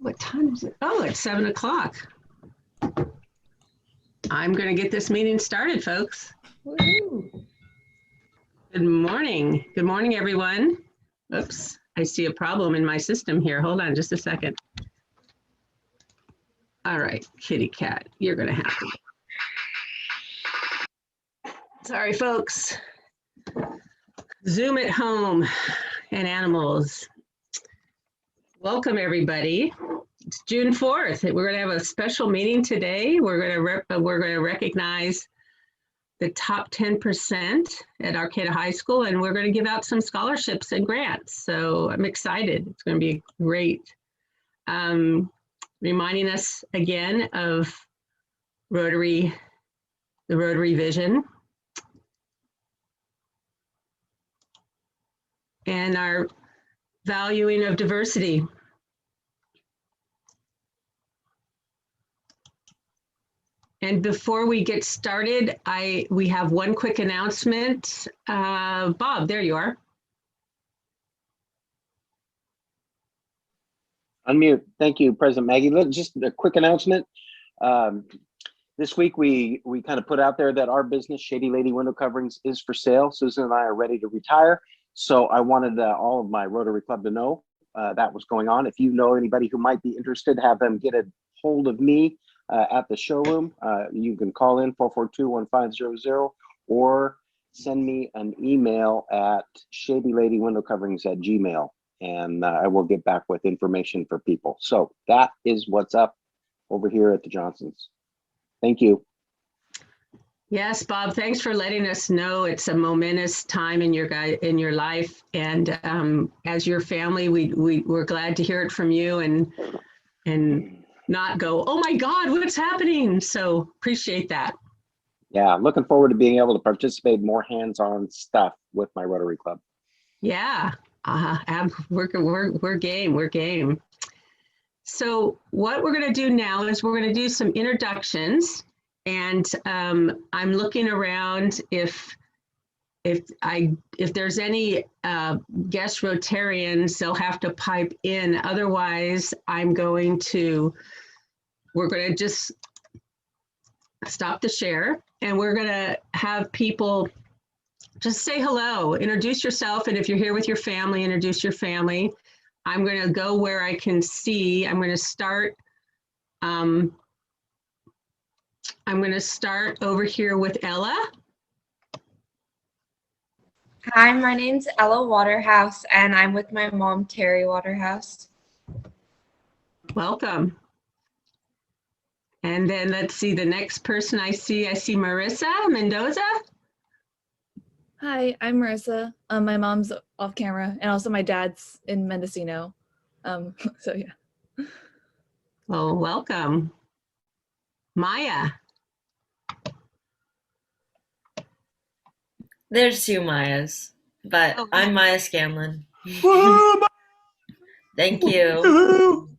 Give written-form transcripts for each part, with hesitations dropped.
What time is it? Oh, it's 7 o'clock. I'm going to get this meeting started, folks. Woo-hoo. Good morning. Good morning, everyone. Oops, I see a problem in my system here. Hold on just a second. All right, kitty cat, you're going to have to. Sorry, folks. Zoom at home and animals. Welcome, everybody. It's June 4th. We're going to have a special meeting today. We're going to recognize the top 10% at Arcata High School, and we're going to give out some scholarships and grants. So I'm excited. It's going to be great. Reminding us again of Rotary, the Rotary vision, and our valuing of diversity. And before we get started, we have one quick announcement. Bob, there you are. Unmute. Thank you, President Maggie. Just a quick announcement. This week, we kind of put out there that our business, Shady Lady Window Coverings, is for sale. Susan and I are ready to retire. So I wanted all of my Rotary Club to know that was going on. If you know anybody who might be interested, have them get a hold of me at the showroom. You can call in 442-1500 or send me an email at shadylady-window-coverings@gmail.com, and I will get back with information for people. So that is what's up over here at the Johnsons. Thank you. Yes, Bob, thanks for letting us know. It's a momentous time in your life, and as your family, we're glad to hear it from you and not go, oh my God, what's happening? So appreciate that. Yeah, looking forward to being able to participate more hands-on stuff with my Rotary Club. Yeah, we're game. So what we're going to do now is we're going to do some introductions, and I'm looking around if there's any guest Rotarians, they'll have to pipe in. Otherwise, we're going to just stop the share, and we're going to have people just say hello, introduce yourself, and if you're here with your family, introduce your family. I'm going to go where I can see. I'm going to start over here with Ella. Hi, my name's Ella Waterhouse, and I'm with my mom, Terry Waterhouse. Welcome. And then let's see the next person I see Marissa Mendoza. Hi, I'm Marissa. My mom's off camera, and also my dad's in Mendocino. So yeah. Well, welcome. Maya. There's two Mayas, but I'm Maya Scanlon. Thank you.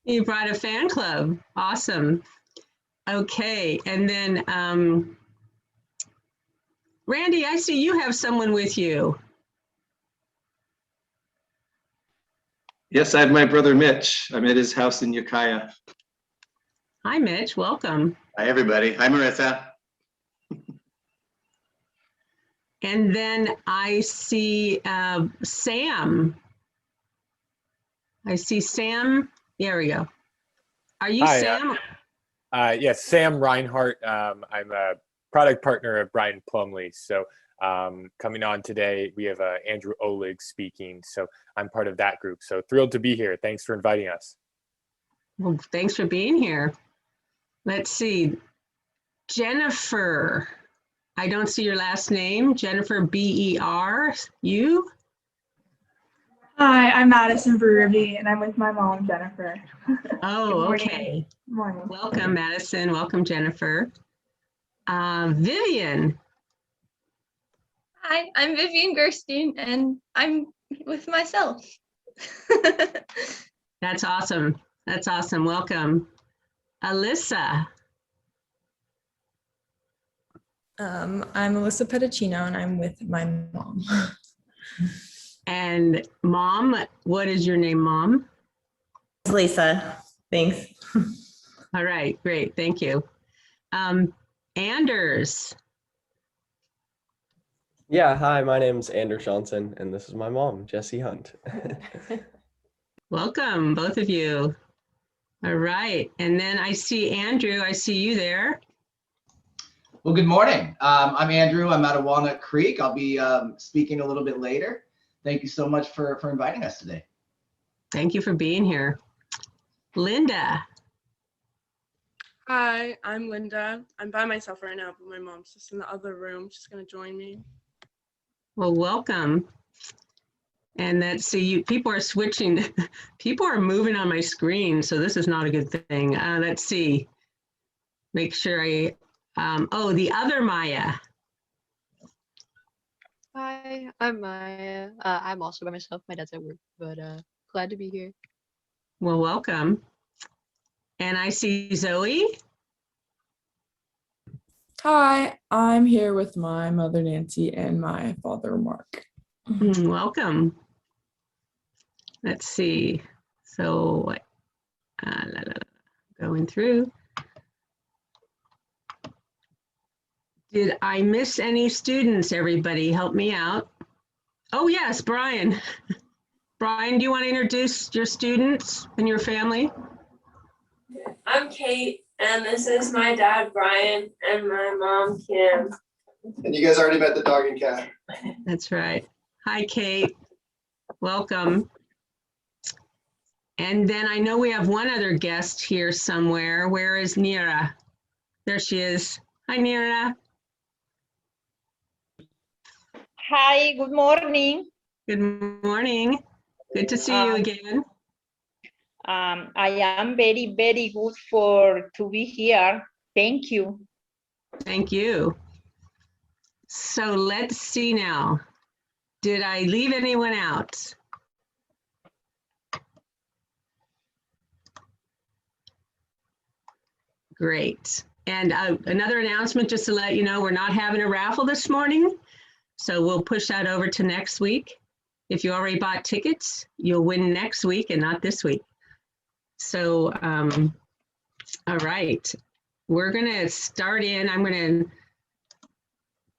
You brought a fan club. Awesome. Okay, and then Randy, I see you have someone with you. Yes, I have my brother Mitch. I'm at his house in Ukiah. Hi, Mitch. Welcome. Hi, everybody. Hi, Marissa. And then I see Sam. I see Sam. There we go. Are you Hi, Sam? Yes, Sam Reinhart. I'm a product partner of Brian Plumley. So coming on today, we have Andrew Olig speaking. So I'm part of that group. So thrilled to be here. Thanks for inviting us. Well, thanks for being here. Let's see. Jennifer. I don't see your last name. Jennifer B-E-R. You? Hi, I'm Madison Brewerby, and I'm with my mom, Jennifer. Oh, okay. Good morning. Welcome, Madison. Welcome, Jennifer. Vivian. Hi, I'm Vivian Gerstein, and I'm with myself. That's awesome. That's awesome. Welcome. Alyssa. I'm Alyssa Pedicino, and I'm with my mom. And Mom, what is your name, Mom? Lisa. Thanks. All right, great, thank you. Anders, Yeah, hi, my name's Anders Johnson, and this is my mom, Jessie Hunt. welcome, both of you. All right, and then I see Andrew, I see you there. Well, good morning. I'm Andrew. I'm out of Walnut Creek. I'll be speaking a little bit later. Thank you so much for inviting us today. Thank you for being here. Linda. Hi, I'm Linda. I'm by myself right now, but my mom's just in the other room. She's going to join me. Well, welcome. And let's see, people are switching. People are moving on my screen, so this is not a good thing. Let's see. Make sure oh, the other Maya. Hi, I'm Maya. I'm also by myself. My dad's at work, but glad to be here. Well, welcome. And I see Zoe. Hi, I'm here with my mother Nancy and my father Mark. Welcome. Let's see. So, going through. Did I miss any students? Everybody, help me out. Oh yes, Brian. Brian, do you want to introduce your students and your family? I'm Kate, and this is my dad, Brian, and my mom, Kim. And you guys already met the dog and cat. That's right. Hi, Kate. Welcome. And then I know we have one other guest here somewhere. Where is Nira? There she is. Hi, Nira. Hi, good morning. Good morning. Good to see you again. I am very, very good to be here. Thank you. Thank you. So let's see now. Did I leave anyone out? Great. And another announcement, just to let you know, we're not having a raffle this morning. So we'll push that over to next week. If you already bought tickets, you'll win next week and not this week. So, all right, we're gonna start in. I'm gonna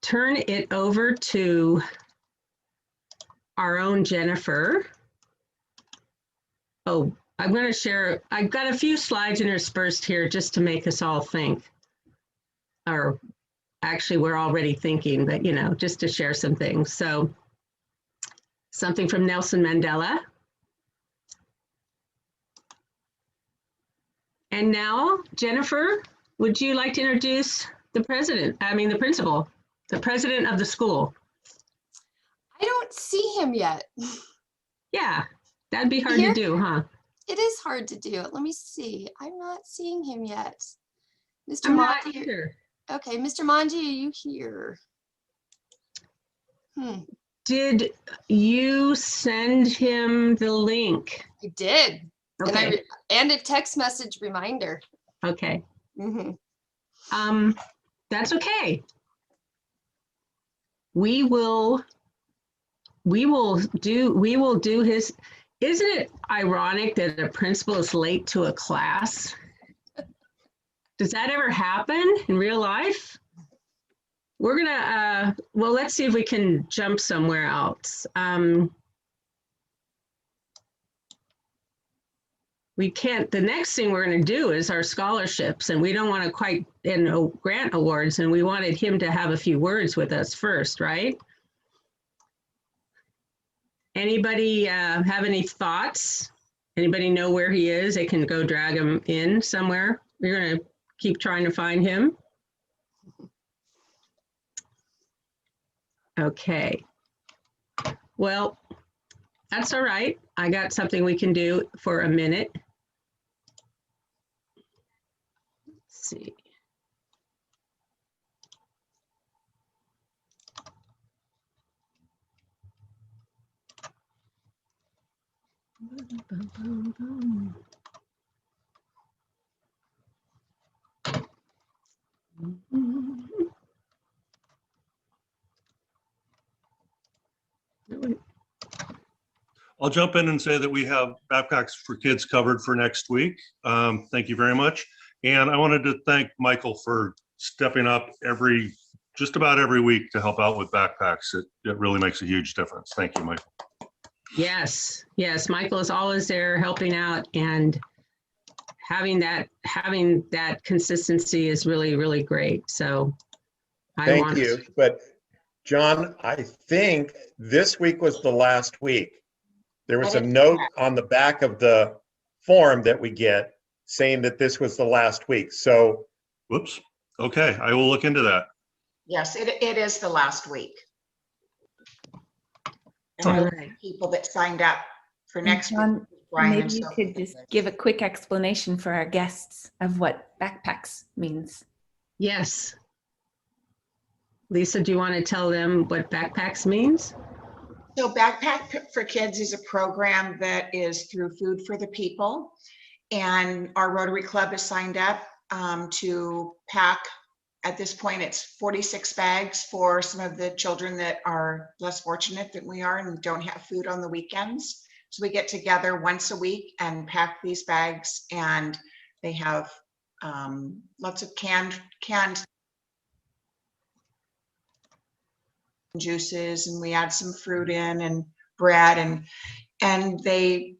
turn it over to our own Jennifer. Oh, I'm gonna share, I've got a few slides interspersed here just to make us all think. Or actually, we're already thinking, but you know, just to share some things. So, something from Nelson Mandela. And now, Jennifer, would you like to introduce the principal, the president of the school? I don't see him yet. Yeah, that'd be hard to do, huh? It is hard to do. Let me see. I'm not seeing him yet. Mr. I'm not Monge. either. Okay, Mr. Monge, are you here? Did you send him the link? I did. Okay. And a text message reminder. Okay. That's okay. We will do his. Isn't it ironic that a principal is late to a class? Does that ever happen in real life? We're gonna, well, let's see if we can jump somewhere else. We can't, the next thing we're gonna do is our scholarships, and we don't wanna quite, grant awards, and we wanted him to have a few words with us first, right? Anybody have any thoughts? Anybody know where he is? They can go drag him in somewhere. We're gonna keep trying to find him. Okay. Well, that's all right. I got something we can do for a minute. Let's see. I'll jump in and say that we have backpacks for kids covered for next week. Thank you very much. And I wanted to thank Michael for stepping up just about every week to help out with backpacks. It really makes a huge difference. Thank you, Michael. Yes, yes, Michael is always there helping out, and having that consistency is really, really great. So Thank you. But John, I think this week was the last week. There was a note on the back of the form that we get saying that this was the last week. So, whoops. Okay, I will look into that. Yes, it is the last week. And All there right. were people that signed up for next week. John, Brian maybe and you Sophie. could just give a quick explanation for our guests of what backpacks means. Yes. Lisa, do you want to tell them what backpacks means? So Backpack for Kids is a program that is through Food for the People. And our Rotary Club has signed up to pack, at this point, it's 46 bags for some of the children that are less fortunate than we are and don't have food on the weekends. So we get together once a week and pack these bags, and they have lots of canned juices, and we add some fruit in and bread, and we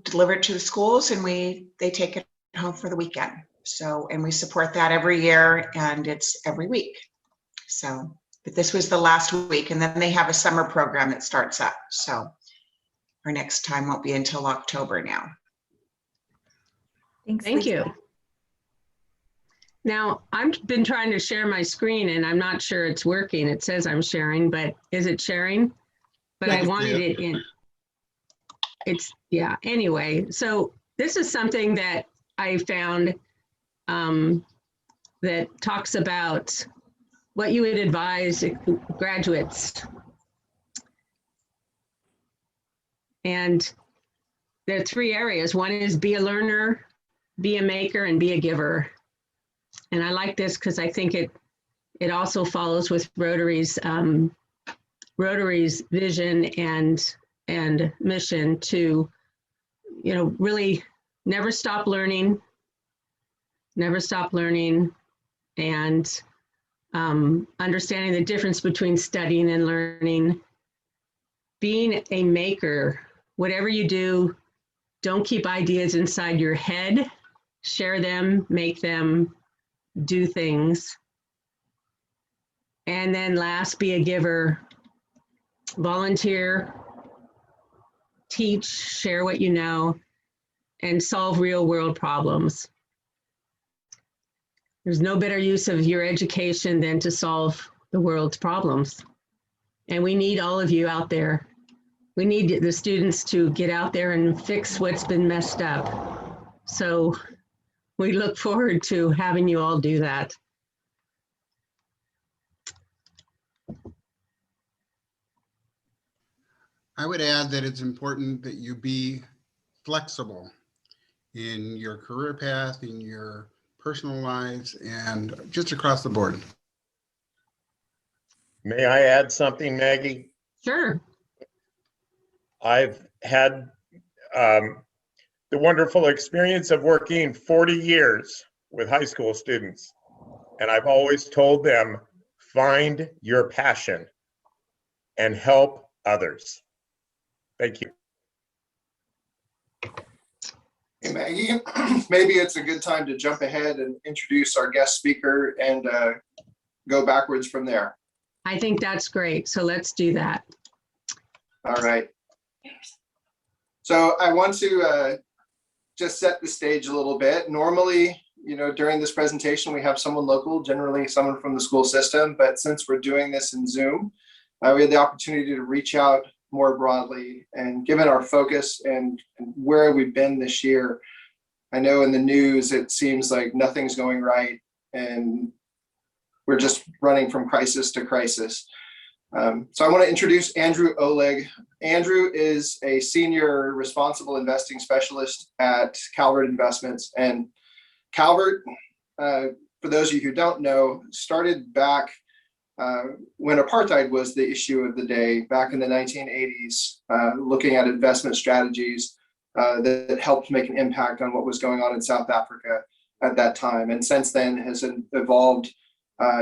deliver it to the schools, and they take it home for the weekend. So, and we support that every year, and it's every week. So, but this was the last week, and then they have a summer program that starts up. So our next time won't be until October now. Thanks. Thank Lisa. you. Now, I've been trying to share my screen, and I'm not sure it's working. It says I'm sharing, but is it sharing? But I wanted it in. Yeah, anyway. So this is something that I found that talks about what you would advise graduates. And there are 3 areas. One is be a learner, be a maker, and be a giver. And I like this because I think it also follows with Rotary's vision and mission to, really never stop learning, and understanding the difference between studying and learning. Being a maker, whatever you do, don't keep ideas inside your head, share them, make them, do things. And then last, be a giver, volunteer, teach, share what you know, and solve real world problems. There's no better use of your education than to solve the world's problems. And we need all of you out there. We need the students to get out there and fix what's been messed up. So we look forward to having you all do that. I would add that it's important that you be flexible in your career path, in your personal lives, and just across the board. may I add something, Maggie? Sure. I've had the wonderful experience of working 40 years with high school students. And I've always told them, find your passion and help others. Thank you. Hey, Maggie, maybe it's a good time to jump ahead and introduce our guest speaker and go backwards from there. I think that's great. So let's do that. All right. So I want to just set the stage a little bit. Normally, during this presentation, we have someone local, generally someone from the school system, but since we're doing this in Zoom, we had the opportunity to reach out more broadly, and given our focus and where we've been this year, I know in the news, it seems like nothing's going right and we're just running from crisis to crisis. So I want to introduce Andrew Olig. Andrew is a senior responsible investing specialist at Calvert Investments. And Calvert, for those of you who don't know, started back when apartheid was the issue of the day back in the 1980s, looking at investment strategies that helped make an impact on what was going on in South Africa at that time. And since then has evolved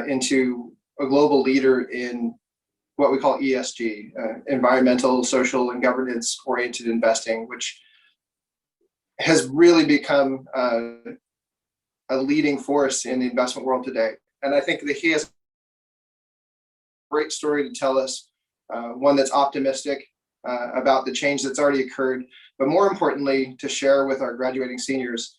into a global leader in what we call ESG, environmental, social, and governance-oriented investing, which has really become a leading force in the investment world today. And I think that he has a great story to tell us, one that's optimistic about the change that's already occurred, but more importantly, to share with our graduating seniors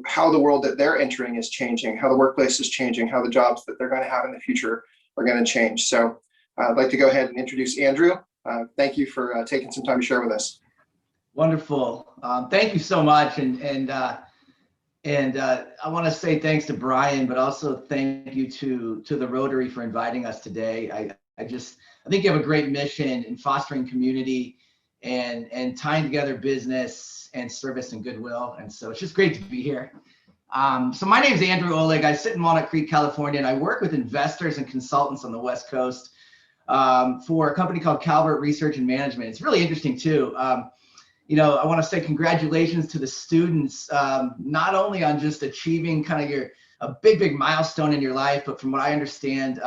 how the world that they're entering is changing, how the workplace is changing, how the jobs that they're going to have in the future are going to change. So I'd like to go ahead and introduce Andrew. Thank you for taking some time to share with us. Wonderful. Thank you so much. And I want to say thanks to Brian, but also thank you to the Rotary for inviting us today. I think you have a great mission in fostering community and tying together business and service and goodwill. And so it's just great to be here. So my name is Andrew Olig. I sit in Walnut Creek, California, and I work with investors and consultants on the West Coast for a company called Calvert Research and Management. It's really interesting too. You know, I want to say congratulations to the students, not only on just achieving kind of a big milestone in your life, but from what I understand,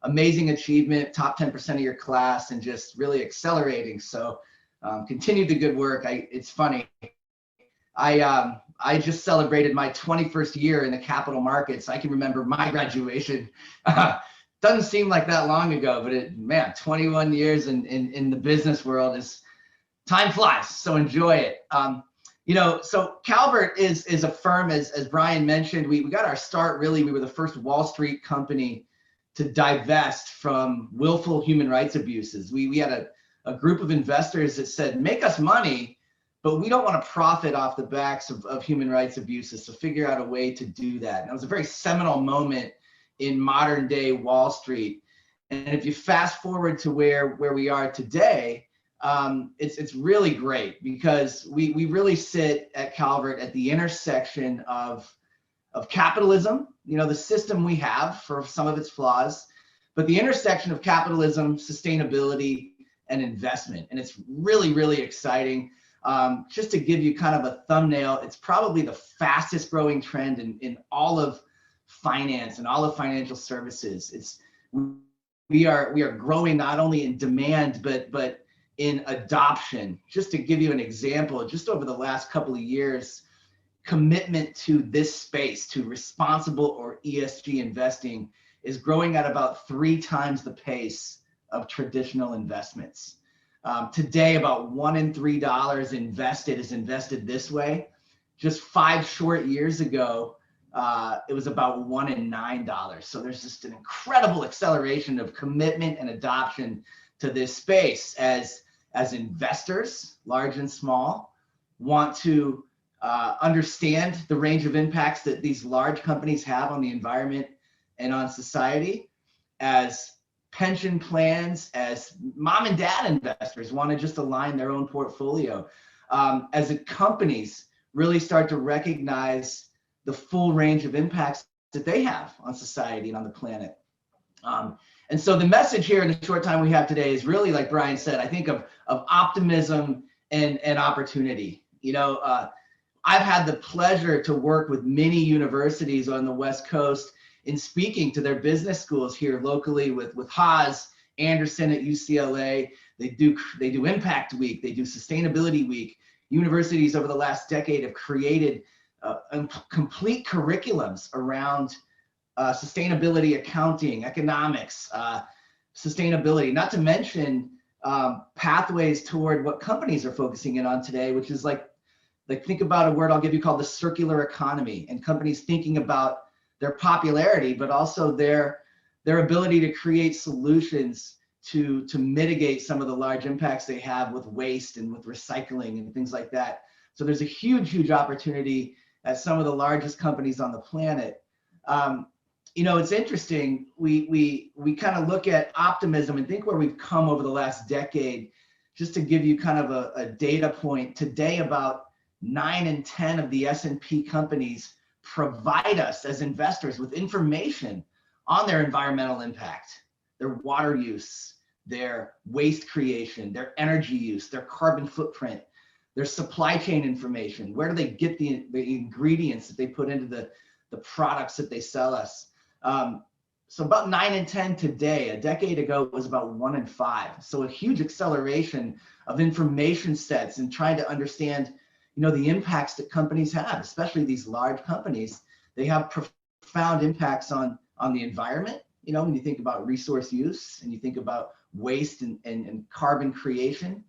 amazing achievement, top 10% of your class, and just really accelerating. So continue the good work. It's funny. I just celebrated my 21st year in the capital markets. I can remember my graduation. Doesn't seem like that long ago, but man, 21 years in the business world is time flies. So enjoy it. You know, so Calvert is a firm, as Brian mentioned, we got our start really, we were the first Wall Street company to divest from willful human rights abuses. We had a group of investors that said, make us money, but we don't want to profit off the backs of human rights abuses. So figure out a way to do that. And it was a very seminal moment in modern day Wall Street. And if you fast forward to where we are today, it's really great because we really sit at Calvert at the intersection of capitalism, you know, the system we have for some of its flaws, but the intersection of capitalism, sustainability, and investment. And it's really exciting. Just to give you kind of a thumbnail, it's probably the fastest growing trend in all of finance and all of financial services. We are growing not only in demand, but in adoption. Just to give you an example, just over the last couple of years, commitment to this space, to responsible or ESG investing, is growing at about 3 times the pace of traditional investments. Today, about $1 in $3 invested is invested this way. Just 5 short years ago, it was about $1 in $9. So there's just an incredible acceleration of commitment and adoption to this space as investors, large and small, want to understand the range of impacts that these large companies have on the environment and on society, as pension plans, as mom and dad investors want to just align their own portfolio, as the companies really start to recognize the full range of impacts that they have on society and on the planet. And so the message here in the short time we have today is really, like Brian said, I think of optimism and opportunity. You know, I've had the pleasure to work with many universities on the West Coast in speaking to their business schools here locally with Haas, Anderson at UCLA. They do Impact Week, they do Sustainability Week. Universities over the last decade have created complete curriculums around sustainability, accounting, economics, sustainability, not to mention pathways toward what companies are focusing in on today, which is like think about a word I'll give you called the circular economy, and companies thinking about their popularity, but also their ability to create solutions to mitigate some of the large impacts they have with waste and with recycling and things like that. So there's a huge opportunity at some of the largest companies on the planet. You know, it's interesting. We kind of look at optimism and think where we've come over the last decade. Just to give you kind of a data point, today about 9 in 10 of the S&P companies provide us as investors with information on their environmental impact, their water use, their waste creation, their energy use, their carbon footprint, their supply chain information. Where do they get the ingredients that they put into the products that they sell us? So about 9 in 10 today. A decade ago, it was about 1 in 5. So a huge acceleration of information sets and trying to understand, the impacts that companies have, especially these large companies. They have profound impacts on the environment. When you think about resource use and you think about waste and carbon creation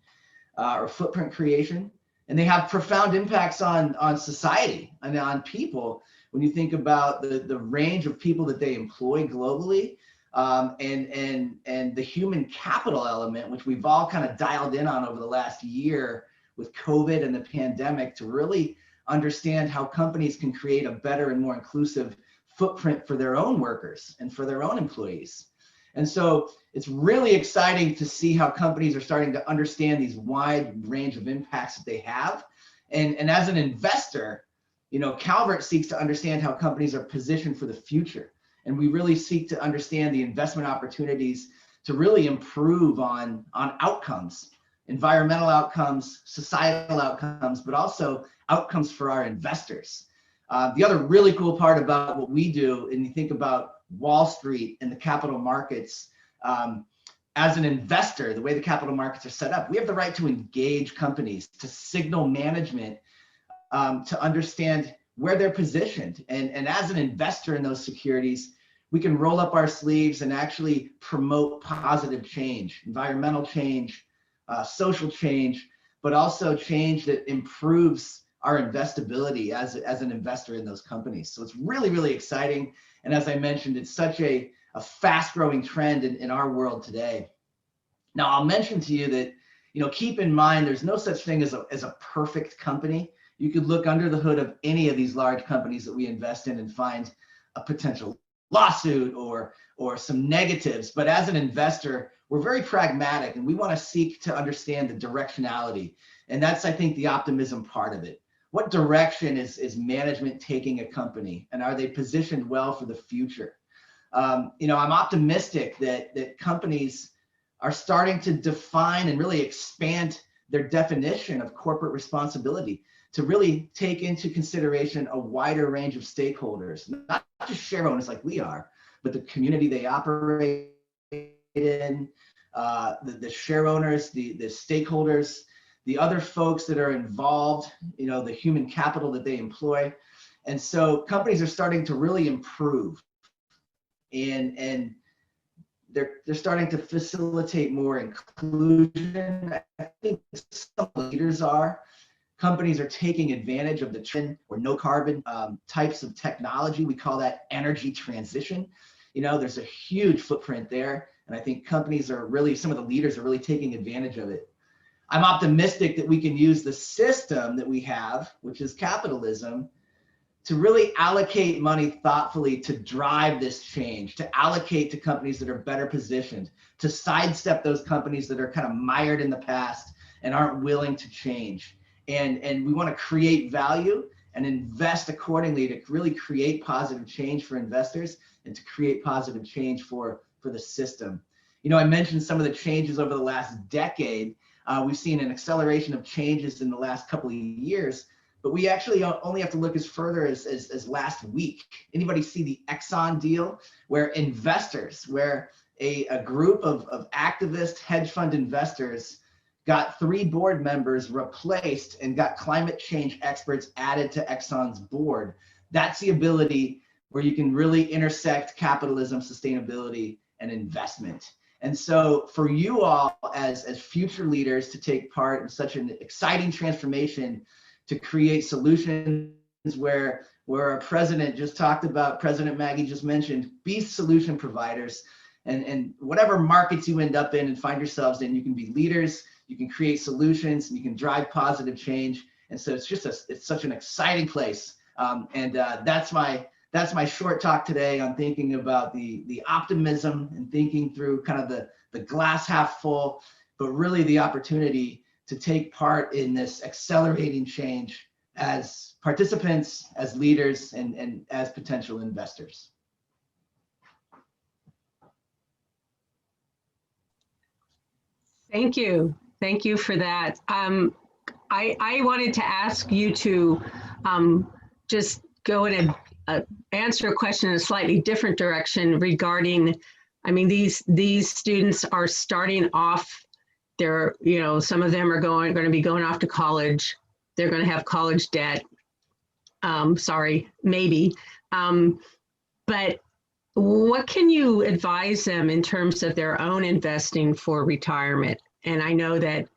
or footprint creation, and they have profound impacts on society and on people. When you think about the range of people that they employ globally, and the human capital element, which we've all kind of dialed in on over the last year with COVID and the pandemic, to really understand how companies can create a better and more inclusive footprint for their own workers and for their own employees. And so it's really exciting to see how companies are starting to understand these wide range of impacts that they have. And as an investor, Calvert seeks to understand how companies are positioned for the future. And we really seek to understand the investment opportunities to really improve on outcomes, environmental outcomes, societal outcomes, but also outcomes for our investors. The other really cool part about what we do, and you think about Wall Street and the capital markets, as an investor, the way the capital markets are set up, we have the right to engage companies, to signal management, to understand where they're positioned. And as an investor in those securities, we can roll up our sleeves and actually promote positive change, environmental change, social change, but also change that improves our investability as an investor in those companies. So it's really, really exciting. And as I mentioned, it's such a fast growing trend in our world today. Now, I'll mention to you that, keep in mind, there's no such thing as a perfect company. You could look under the hood of any of these large companies that we invest in and find a potential lawsuit or some negatives. But as an investor, we're very pragmatic and we want to seek to understand the directionality. And that's, I think, the optimism part of it. What direction is management taking a company, and are they positioned well for the future? I'm optimistic that companies are starting to define and really expand their definition of corporate responsibility to really take into consideration a wider range of stakeholders, not just share owners like we are, but the community they operate in, the share owners, the stakeholders, the other folks that are involved, the human capital that they employ. And so companies are starting to really improve, and they're starting to facilitate more inclusion. I think some leaders are. Companies are taking advantage of the trend or no carbon types of technology. We call that energy transition. There's a huge footprint there. And I think companies are really, some of the leaders are really taking advantage of it. I'm optimistic that we can use the system that we have, which is capitalism, to really allocate money thoughtfully to drive this change, to allocate to companies that are better positioned, to sidestep those companies that are kind of mired in the past and aren't willing to change. And we want to create value and invest accordingly to really create positive change for investors and to create positive change for the system. I mentioned some of the changes over the last decade. We've seen an acceleration of changes in the last couple of years, but we actually only have to look as further as last week. Anybody see the Exxon deal, where investors, where a group of activist hedge fund investors got 3 board members replaced and got climate change experts added to Exxon's board? That's the ability where you can really intersect capitalism, sustainability, and investment. And so for you all as future leaders to take part in such an exciting transformation, to create solutions where our president just talked about, President Maggie just mentioned, be solution providers, and whatever markets you end up in and find yourselves in, you can be leaders, you can create solutions, and you can drive positive change. And so it's such an exciting place. That's my short talk today on thinking about the optimism and thinking through kind of the glass half full, but really the opportunity to take part in this accelerating change as participants, as leaders, and as potential investors. Thank you. Thank you for that. I wanted to ask you to just go in and answer a question in a slightly different direction regarding, I mean, these students are starting off, they're, you know, some of them are going to be going off to college. They're going to have college debt. Sorry, maybe. But what can you advise them in terms of their own investing for retirement? And I know that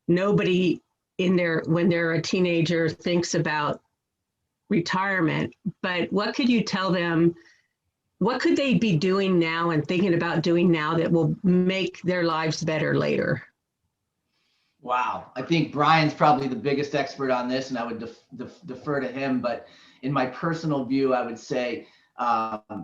nobody when they're a teenager thinks about retirement, but what could you tell them? What could they be doing now and thinking about doing now that will make their lives better later? Wow, I think Brian's probably the biggest expert on this, and I would defer to him. But in my personal view, I would say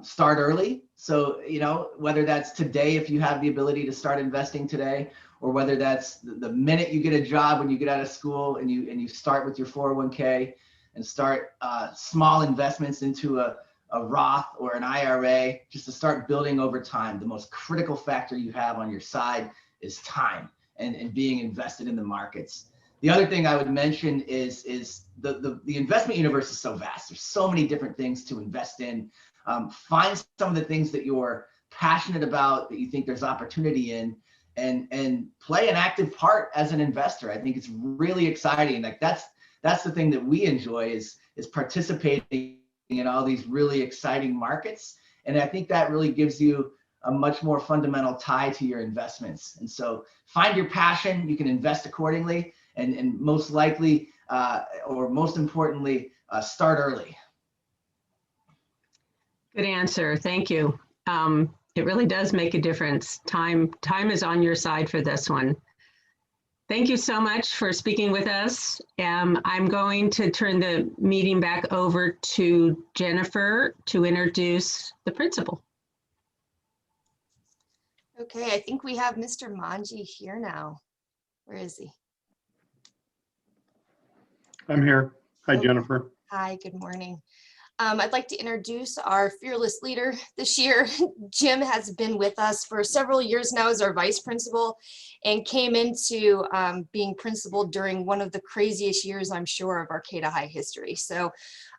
start early. So, you know, whether that's today, if you have the ability to start investing today, or whether that's the minute you get a job when you get out of school and you start with your 401k and start small investments into a Roth or an IRA, just to start building over time. The most critical factor you have on your side is time and being invested in the markets. The other thing I would mention is the investment universe is so vast. There's so many different things to invest in. Find some of the things that you're passionate about, that you think there's opportunity in, and play an active part as an investor. I think it's really exciting. Like that's the thing that we enjoy is participating in all these really exciting markets. And I think that really gives you a much more fundamental tie to your investments. And so find your passion, you can invest accordingly, and most likely, or most importantly, start early. Good answer. Thank you. It really does make a difference. Time is on your side for this one. Thank you so much for speaking with us. I'm going to turn the meeting back over to Jennifer to introduce the principal. Okay, I think we have Mr. Monge here now. Where is he? I'm here. Hi, Oh, Jennifer. Hi, good morning. I'd like to introduce our fearless leader this year. Jim has been with us for several years now as our vice principal and came into being principal during one of the craziest years, I'm sure, of Arcata High history. So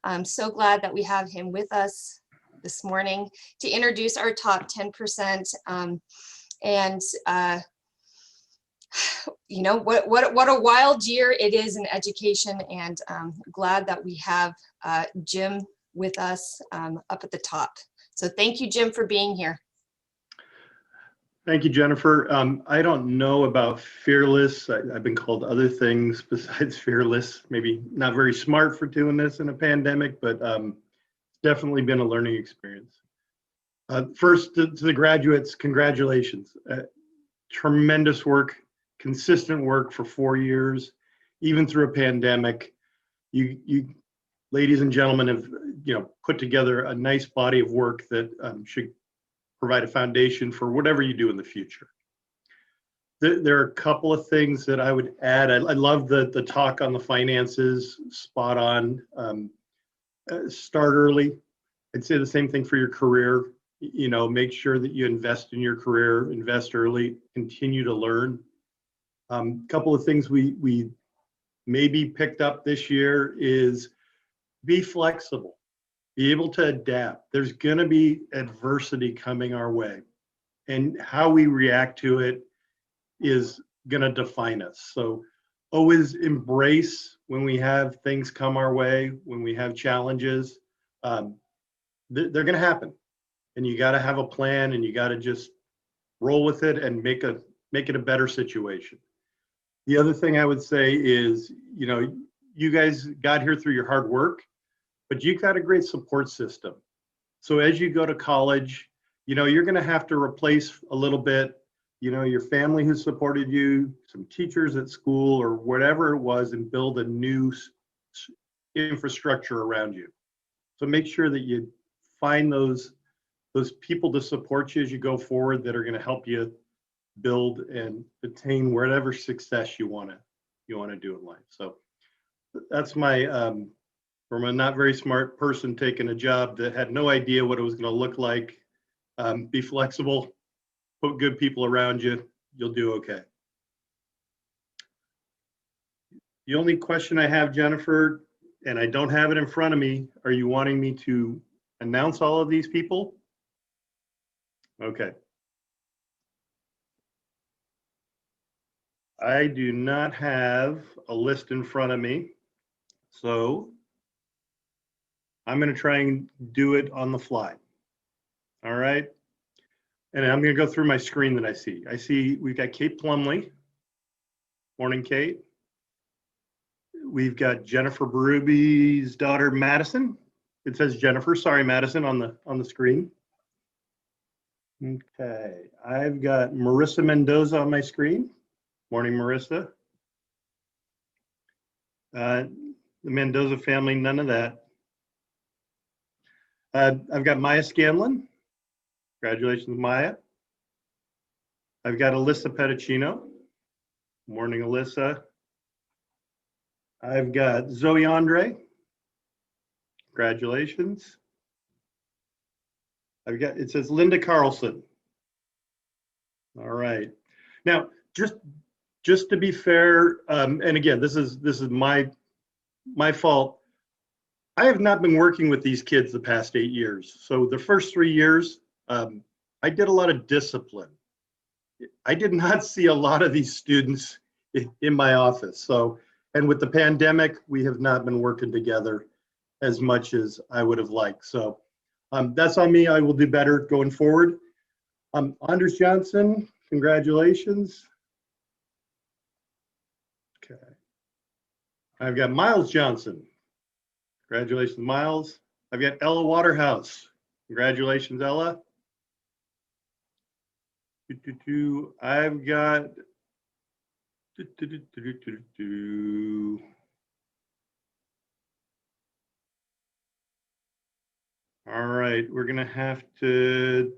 I'm so glad that we have him with us this morning to introduce our top 10%. You know, what a wild year it is in education, and glad that we have Jim with us up at the top. So thank you, Jim, for being here. Thank you, Jennifer. I don't know about fearless. I've been called other things besides fearless. Maybe not very smart for doing this in a pandemic, but it's definitely been a learning experience. First, to the graduates, congratulations. Tremendous work, consistent work for 4 years, even through a pandemic. You ladies and gentlemen have, you know, put together a nice body of work that should provide a foundation for whatever you do in the future. There are a couple of things that I would add. I love the talk on the finances, spot on. Start early. I'd say the same thing for your career. You know, make sure that you invest in your career, invest early, continue to learn. A couple of things we maybe picked up this year is be flexible, be able to adapt. There's going to be adversity coming our way, and how we react to it is going to define us. So always embrace when we have things come our way, when we have challenges. They're going to happen, and you got to have a plan, and you got to just roll with it and make it a better situation. The other thing I would say is, you know, you guys got here through your hard work, but you've got a great support system. So as you go to college, you know, you're going to have to replace a little bit, you know, your family who supported you, some teachers at school or whatever it was, and build a new infrastructure around you. So make sure that you find those people to support you as you go forward that are going to help you build and attain whatever success you want to do in life. So that's my from a not very smart person taking a job that had no idea what it was going to look like. Be flexible, put good people around you, you'll do okay. The only question I have, Jennifer, and I don't have it in front of me, are you wanting me to announce all of these people? Okay. I do not have a list in front of me, so I'm going to try and do it on the fly. All right. And I'm going to go through my screen that I see. I see we've got Kate Plumley. Morning, Kate. We've got Jennifer Berrubi's daughter, Madison. It says Jennifer, sorry, Madison, on the screen. Okay, I've got Marissa Mendoza on my screen. Morning, Marissa. The Mendoza family, none of that. I've got Maya Scanlon. Congratulations, Maya. I've got Alyssa Pedicino. Morning, Alyssa. I've got Zoe Andre. Congratulations. I've got, it says Linda Carlson. All right. Now, just to be fair, and again, this is my fault. I have not been working with these kids the past 8 years. So the first 3 years, I did a lot of discipline. I did not see a lot of these students in my office. So, and with the pandemic, we have not been working together as much as I would have liked. So that's on me. I will do better going forward. Anders Johnson, congratulations. Okay. I've got Miles Johnson. Congratulations, Miles. I've got Ella Waterhouse. Congratulations, Ella. I've got all right, we're gonna have to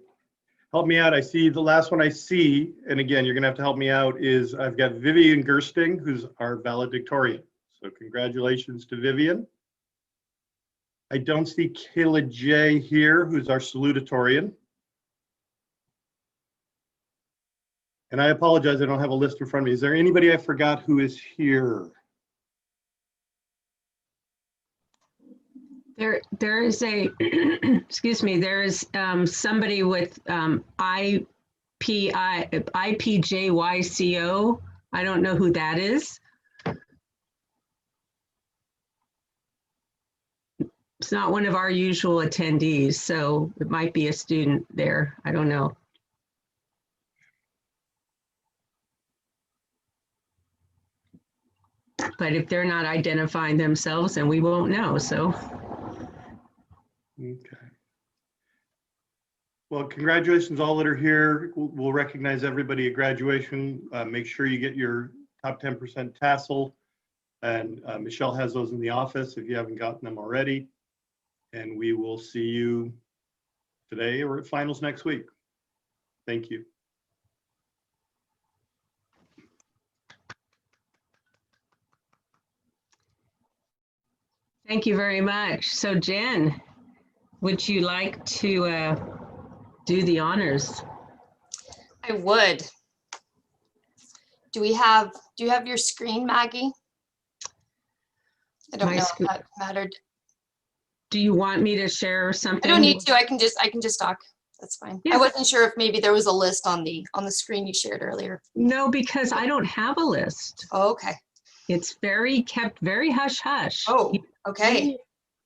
help me out. I see the last one I see, and again, you're gonna have to help me out, is I've got Vivian Gersting, who's our valedictorian. So congratulations to Vivian. I don't see Kayla J here, who's our salutatorian. And I apologize, I don't have a list in front of me. Is there anybody I forgot who is here? There is a, excuse me, there is somebody with IPJYCO. I don't know who that is. It's not one of our usual attendees, so it might be a student there. I don't know. But if they're not identifying themselves, then we won't know, so. Okay. Well, congratulations all that are here. We'll recognize everybody at graduation. Make sure you get your top 10% tassel. And Michelle has those in the office if you haven't gotten them already. And we will see you today or at finals next week. Thank you. Thank you very much. So Jen, would you like to do the honors? I would. Do you have your screen, Maggie? I don't know if that mattered. Do you want me to share something? I don't need to. I can just talk. That's fine. Yeah. I wasn't sure if maybe there was a list on the screen you shared earlier. No, because I don't have a list. Oh, okay. It's kept very hush hush. Oh, okay.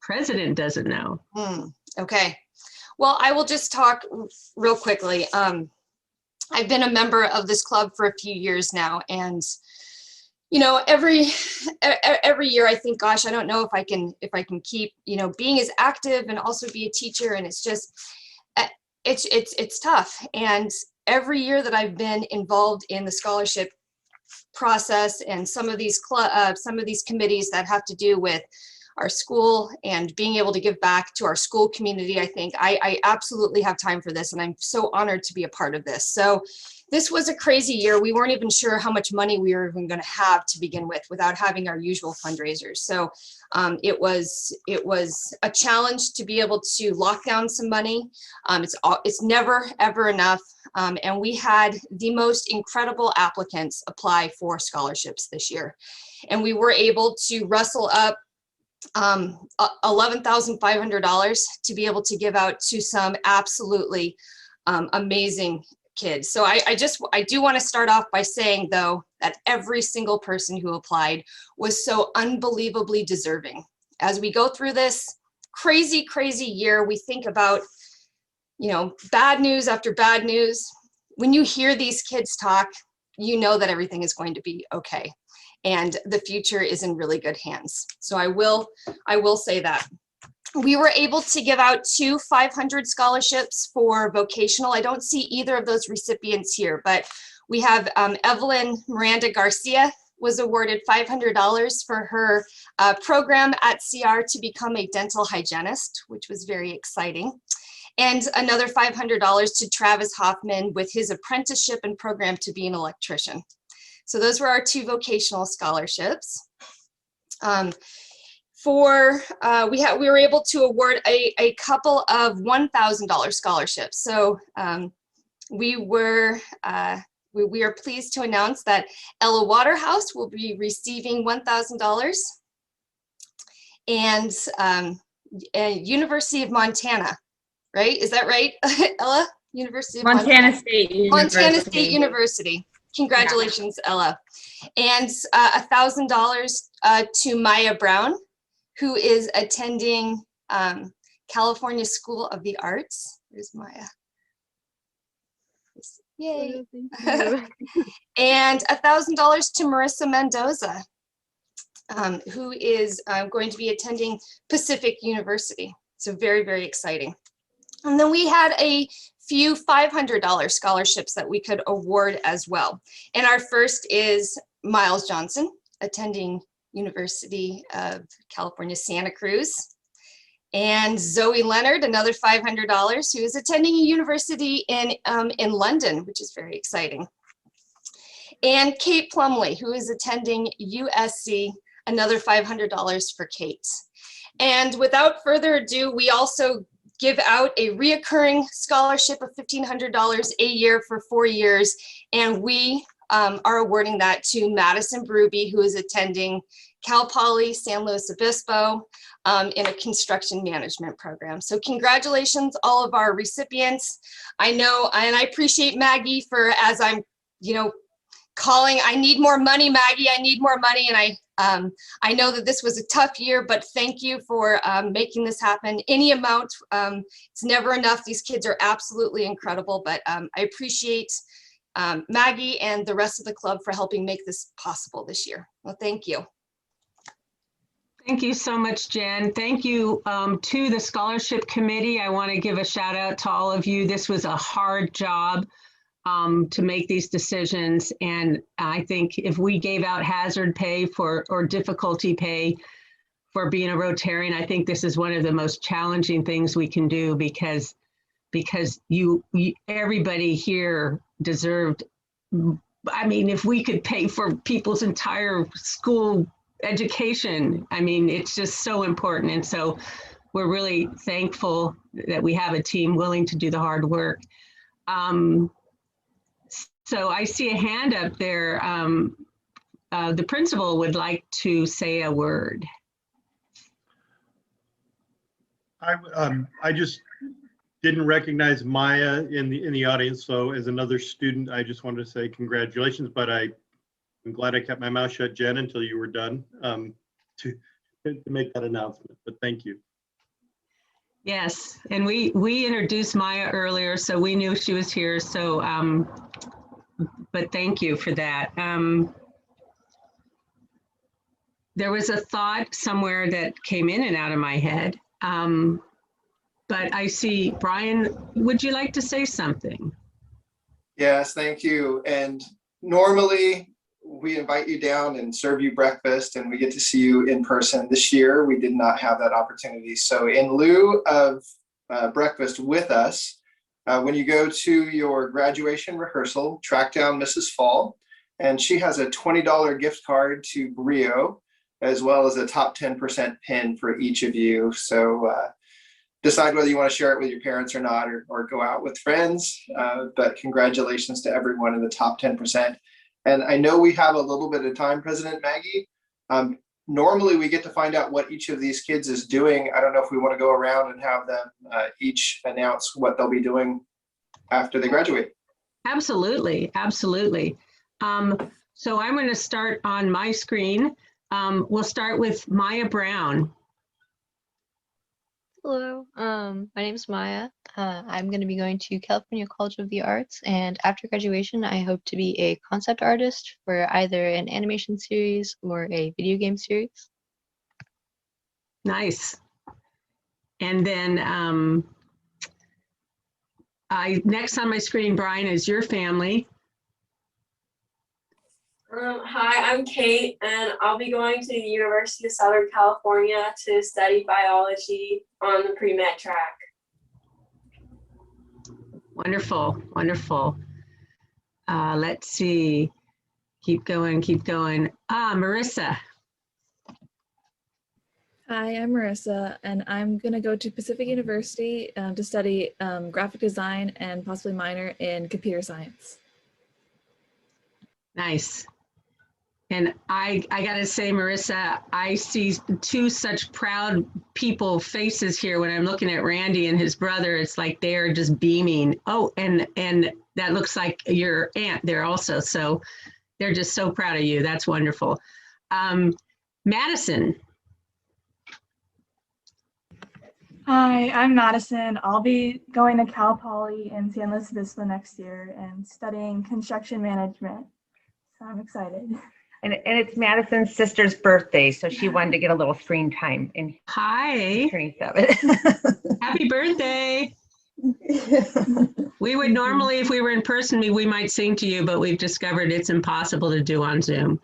President doesn't know. Okay. Well, I will just talk real quickly. I've been a member of this club for a few years now, and you know, every year I think, gosh, I don't know if I can keep, you know, being as active and also be a teacher, and it's just it's tough. And every year that I've been involved in the scholarship process and some of these committees that have to do with our school and being able to give back to our school community, I think I absolutely have time for this, and I'm so honored to be a part of this. So this was a crazy year. We weren't even sure how much money we were even going to have to begin with without having our usual fundraisers. So it was a challenge to be able to lock down some money. It's never ever enough. And we had the most incredible applicants apply for scholarships this year. And we were able to rustle up $11,500 to be able to give out to some absolutely amazing kids. So I do want to start off by saying, though, that every single person who applied was so unbelievably deserving. As we go through this crazy, crazy year, we think about, you know, bad news after bad news. When you hear these kids talk, you know that everything is going to be okay. And the future is in really good hands. So I will say that. We were able to give out 2 500 scholarships for vocational. I don't see either of those recipients here, but we have Evelyn Miranda Garcia was awarded $500 for her program at CR to become a dental hygienist, which was very exciting. And another $500 to Travis Hoffman with his apprenticeship and program to be an electrician. So those were our 2 vocational scholarships. We were able to award a couple of $1,000 scholarships. So we are pleased to announce that Ella Waterhouse will be receiving $1,000, and University of Montana, right? Is that right, Ella? University of Montana State University. Montana State University. Congratulations, yeah. Ella. And $1,000 to Maya Brown, who is attending California School of the Arts. There's Maya. Yay. And $1,000 to Marissa Mendoza, who is going to be attending Pacific University. So very, very exciting. And then we had a few $500 scholarships that we could award as well. And our first is Miles Johnson, attending University of California, Santa Cruz. And Zoe Leonard, another $500, who is attending a university in London, which is very exciting. And Kate Plumley, who is attending USC, another $500 for Kate. And without further ado, we also give out a reoccurring scholarship of $1,500 a year for 4 years. And we are awarding that to Madison Bruby, who is attending Cal Poly San Luis Obispo in a construction management program. So congratulations, all of our recipients. I know, and I appreciate Maggie for, as I'm, calling, I need more money, Maggie, I need more money. And I know that this was a tough year, but thank you for making this happen. Any amount, it's never enough. These kids are absolutely incredible, but I appreciate Maggie and the rest of the club for helping make this possible this year. Well, thank you. Thank you so much, Jen. Thank you to the scholarship committee. I want to give a shout out to all of you. This was a hard job to make these decisions. And I think if we gave out hazard pay or difficulty pay for being a Rotarian, I think this is one of the most challenging things we can do because everybody here deserved. I mean, if we could pay for people's entire school education, I mean, it's just so important. And so we're really thankful that we have a team willing to do the hard work. So I see a hand up there. The principal would like to say a word. I just didn't recognize Maya in the audience. So as another student, I just wanted to say congratulations, but I'm glad I kept my mouth shut, Jen, until you were done to make that announcement, but thank you. Yes, and we introduced Maya earlier, so we knew she was here. So, but thank you for that. There was a thought somewhere that came in and out of my head, but I see, Brian, would you like to say something? Yes, thank you. And normally we invite you down and serve you breakfast and we get to see you in person. This year, we did not have that opportunity. So in lieu of breakfast with us, when you go to your graduation rehearsal, track down Mrs. Fall, and she has a $20 gift card to Brio, as well as a top 10% pin for each of you. So decide whether you want to share it with your parents or not, or go out with friends. But congratulations to everyone in the top 10%. And I know we have a little bit of time, President Maggie. Normally, we get to find out what each of these kids is doing. I don't know if we want to go around and have them each announce what they'll be doing after they graduate. Absolutely, absolutely. So I'm going to start on my screen. We'll start with Maya Brown. Hello, my name is Maya. I'm going to be going to California College of the Arts, and after graduation, I hope to be a concept artist for either an animation series or a video game series. Nice. And then next on my screen, Brian, is your family. Hi, I'm Kate, and I'll be going to the University of Southern California to study biology on the pre-med track. Wonderful, wonderful. Let's see. Keep going, keep going. Marissa. Hi, I'm Marissa, and I'm going to go to Pacific University to study graphic design and possibly minor in computer science. Nice. And I gotta say, Marissa, I see two such proud people faces here when I'm looking at Randy and his brother. It's like they're just beaming. Oh, and that looks like your aunt there also. So they're just so proud of you. That's wonderful. Madison. Hi, I'm Madison. I'll be going to Cal Poly in San Luis Obispo next year and studying construction management. So I'm excited. And it's Madison's sister's birthday, so she wanted to get a little screen time. And hi, turning 7. Happy birthday! We would normally, if we were in person, we might sing to you, but we've discovered it's impossible to do on Zoom.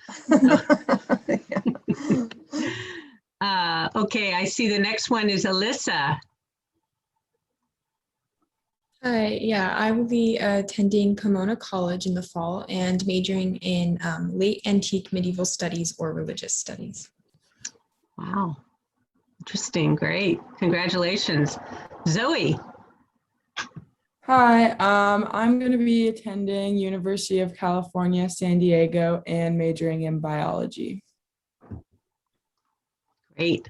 Okay, I see the next one is Alyssa. Hi, yeah, I will be attending Pomona College in the fall and majoring in late antique medieval studies or religious studies. Wow, interesting, great, congratulations. Zoe. Hi, I'm going to be attending University of California, San Diego, and majoring in biology. Great.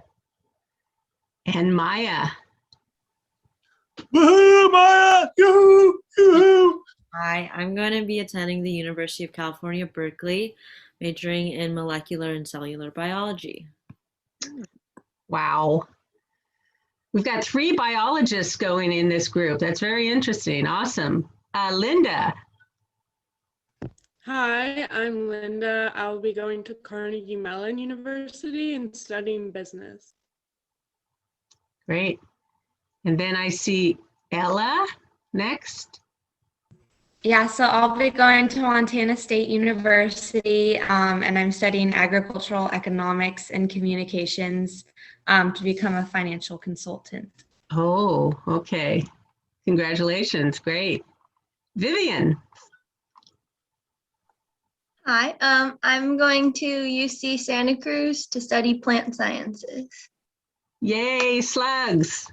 And Maya. Woohoo, Maya! Yoo-hoo! Yoo-hoo! Hi, I'm going to be attending the University of California, Berkeley, majoring in molecular and cellular biology. Wow. We've got 3 biologists going in this group. That's very interesting. Awesome. Linda. Hi, I'm Linda. I'll be going to Carnegie Mellon University and studying business. Great. And then I see Ella next. Yeah, so I'll be going to Montana State University and I'm studying agricultural economics and communications to become a financial consultant. Oh, okay. Congratulations. Great. Vivian. Hi, I'm going to UC Santa Cruz to study plant sciences. Yay, slugs.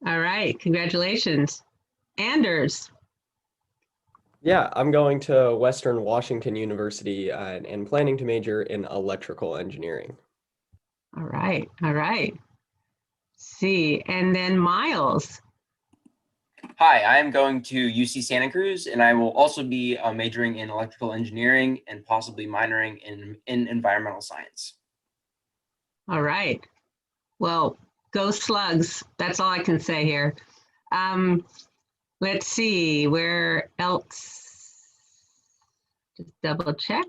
All right, congratulations. Anders. Yeah, I'm going to Western Washington University and planning to major in electrical engineering. All right, all right. See, and then Miles. Hi, I am going to UC Santa Cruz, and I will also be majoring in electrical engineering and possibly minoring in environmental science. All right. Well, go slugs. That's all I can say here. Let's see, where else? Just double check.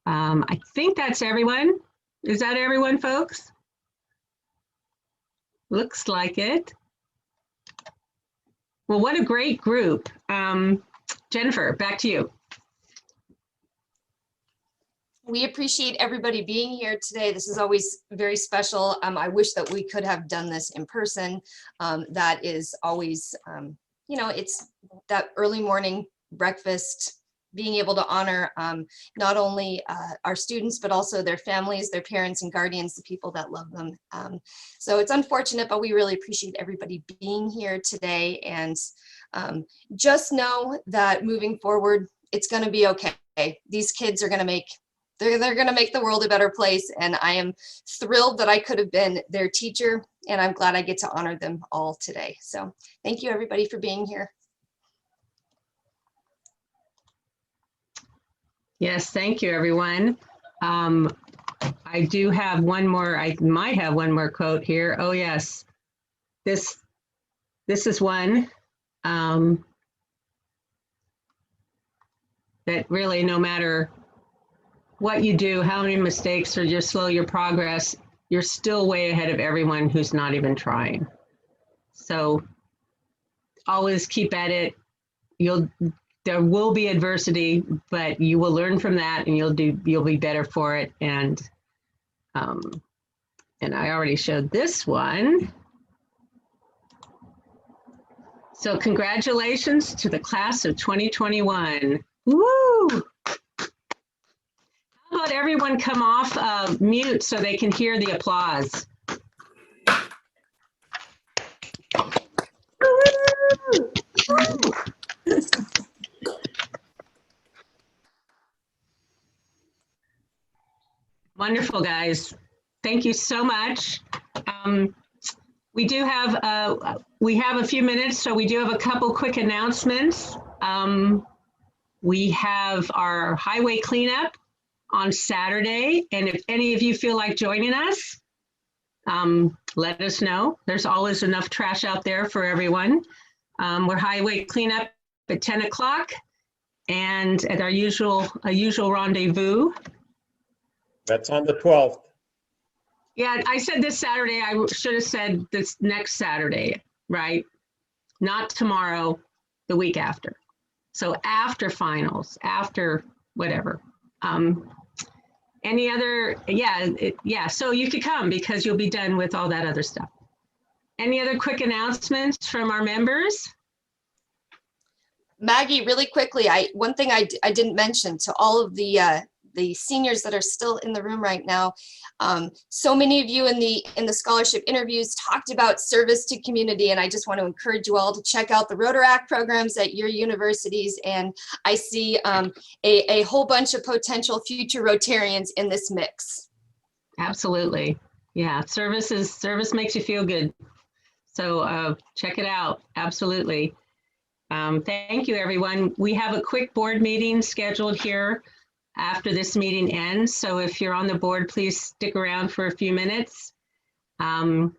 I think that's everyone. Is that everyone, folks? Looks like it. Well, what a great group. Jennifer, back to you. We appreciate everybody being here today. This is always very special. I wish that we could have done this in person. That is always, you know, it's that early morning breakfast, being able to honor not only our students, but also their families, their parents and guardians, the people that love them. So it's unfortunate, but we really appreciate everybody being here today. And just know that moving forward, it's going to be okay. These kids are going to make, they're going to make the world a better place. And I am thrilled that I could have been their teacher, and I'm glad I get to honor them all today. So thank you everybody for being here. Yes, thank you, everyone. I do have one more, I might have one more quote here. Oh, yes. This is one that really, no matter what you do, how many mistakes or just slow your progress, you're still way ahead of everyone who's not even trying. So always keep at it. There will be adversity, but you will learn from that, and you'll be better for it. And I already showed this one. So congratulations to the class of 2021. Woo! How about everyone come off mute so they can hear the applause? Wonderful, guys. Thank you so much. We have a few minutes, so we do have a couple quick announcements. We have our highway cleanup on Saturday, and if any of you feel like joining us, let us know. There's always enough trash out there for everyone. We're highway cleanup at 10 o'clock, and at our usual rendezvous. That's on the 12th. Yeah, I said this Saturday. I should have said this next Saturday, right? Not tomorrow, the week after. So after finals, after whatever. Any other, yeah, so you could come because you'll be done with all that other stuff. Any other quick announcements from our members? Maggie, really quickly, one thing I didn't mention to all of the seniors that are still in the room right now. So many of you in the scholarship interviews talked about service to community, and I just want to encourage you all to check out the Rotary programs at your universities. And I see a whole bunch of potential future Rotarians in this mix. Absolutely. Yeah, service makes you feel good. So check it out. Absolutely. Thank you, everyone. We have a quick board meeting scheduled here after this meeting ends. So if you're on the board, please stick around for a few minutes. And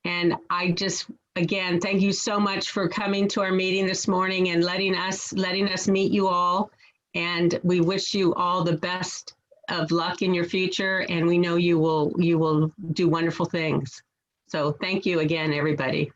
I just, again, thank you so much for coming to our meeting this morning and letting us meet you all. And we wish you all the best of luck in your future. And we know you will do wonderful things. So thank you again, everybody.